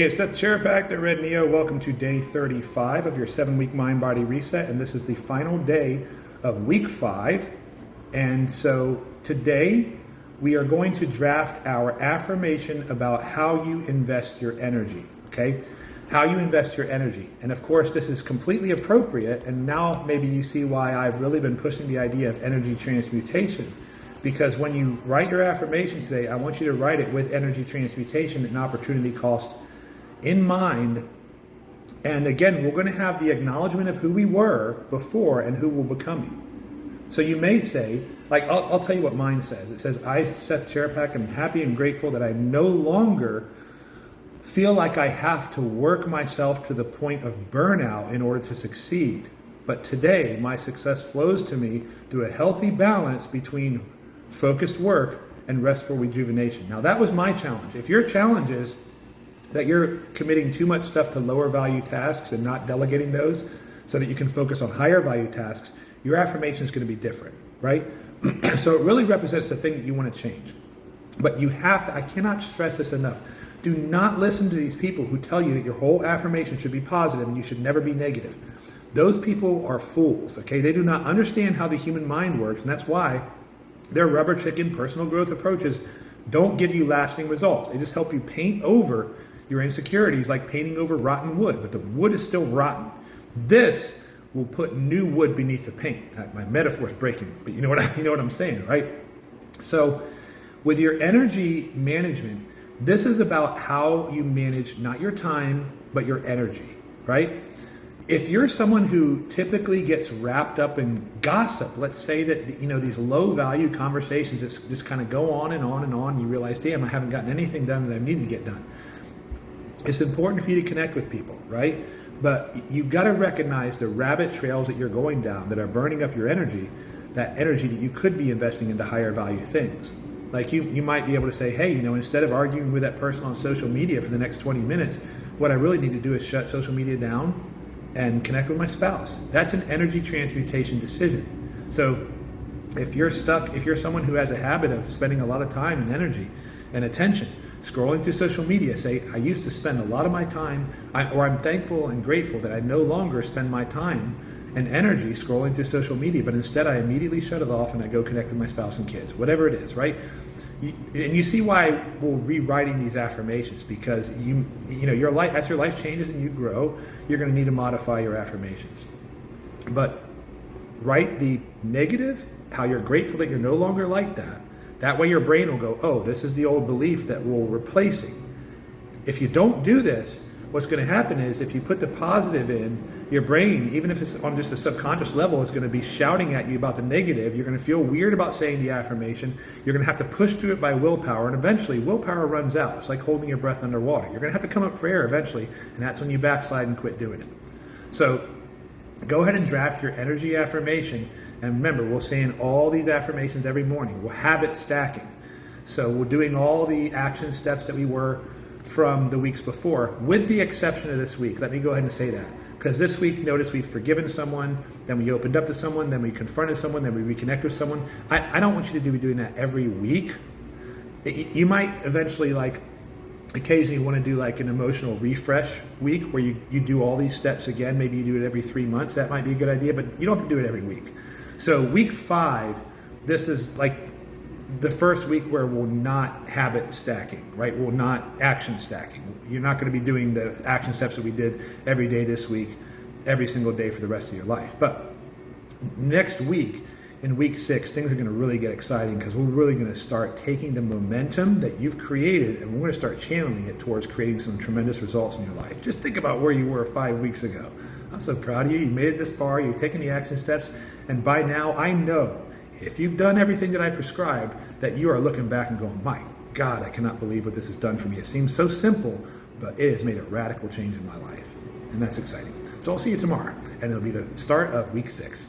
Hey, it's Seth Czerepak, the Red Neo. Welcome to day 35 of your 7-week mind-body reset, and this is the final day of week 5. And so today we are going to draft our affirmation about how you invest your energy, okay? How you invest your energy. And of course, this is completely appropriate, and now maybe you see why I've really been pushing the idea of energy transmutation. Because when you write your affirmation today, I want you to write it with energy transmutation and opportunity cost in mind. And again, we're going to have the acknowledgement of who we were before and who we're becoming. So you may say, like, I'll tell you what mine says. It says, I, Seth Czerepak, am happy and grateful that I no longer feel like I have to work myself to the point of burnout in order to succeed. But today, my success flows to me through a healthy balance between focused work and restful rejuvenation. Now, that was my challenge. If your challenge is that you're committing too much stuff to lower value tasks and not delegating those so that you can focus on higher value tasks, your affirmation is going to be different, right? So it really represents the thing that you want to change. But you have to, I cannot stress this enough, do not listen to these people who tell you that your whole affirmation should be positive and you should never be negative. Those people are fools, okay? They do not understand how the human mind works, and that's why their rubber chicken personal growth approaches don't give you lasting results. They just help you paint over your insecurities like painting over rotten wood, but the wood is still rotten. This will put new wood beneath the paint. My metaphor is breaking, but you know what I'm saying, right? So with your energy management, this is about how you manage not your time, but your energy, right? If you're someone who typically gets wrapped up in gossip, let's say that, these low value conversations just kind of go on and on and on, you realize, damn, I haven't gotten anything done that I need to get done. It's important for you to connect with people, right? But you've got to recognize the rabbit trails that you're going down that are burning up your energy, that energy that you could be investing into higher value things. Like you might be able to say, hey, instead of arguing with that person on social media for the next 20 minutes, what I really need to do is shut social media down and connect with my spouse. That's an energy transmutation decision. So if you're someone who has a habit of spending a lot of time and energy and attention scrolling through social media, say, I used to spend a lot of my time, I'm thankful and grateful that I no longer spend my time and energy scrolling through social media, but instead I immediately shut it off and I go connect with my spouse and kids, whatever it is, right? And you see why we're rewriting these affirmations, because your life, as your life changes and you grow, you're going to need to modify your affirmations. But write the negative, how you're grateful that you're no longer like that. That way your brain will go, oh, this is the old belief that we're replacing. If you don't do this, what's going to happen is if you put the positive in, your brain, even if it's on just a subconscious level, is going to be shouting at you about the negative. You're going to feel weird about saying the affirmation. You're going to have to push through it by willpower, and eventually willpower runs out. It's like holding your breath underwater. You're going to have to come up for air eventually, and that's when you backslide and quit doing it. So go ahead and draft your energy affirmation. And remember, we're saying all these affirmations every morning. We're habit stacking. So we're doing all the action steps that we were from the weeks before, with the exception of this week. Let me go ahead and say that. Because this week, notice we've forgiven someone, then we opened up to someone, then we confronted someone, then we reconnect with someone. I don't want you to be doing that every week. You might eventually, occasionally want to do an emotional refresh week where you do all these steps again. Maybe you do it every 3 months. That might be a good idea, but you don't have to do it every week. So week 5, this is the first week where we're not habit stacking, right? We're not action stacking. You're not going to be doing the action steps that we did every day this week, every single day for the rest of your life. But next week, in week 6, things are going to really get exciting, because we're really going to start taking the momentum that you've created and we're going to start channeling it towards creating some tremendous results in your life. Just think about where you were 5 weeks ago. I'm so proud of you. You made it this far. You've taken the action steps. And by now, I know if you've done everything that I prescribed, that you are looking back and going, my God, I cannot believe what this has done for me. It seems so simple, but it has made a radical change in my life. And that's exciting. So I'll see you tomorrow. And it'll be the start of week 6.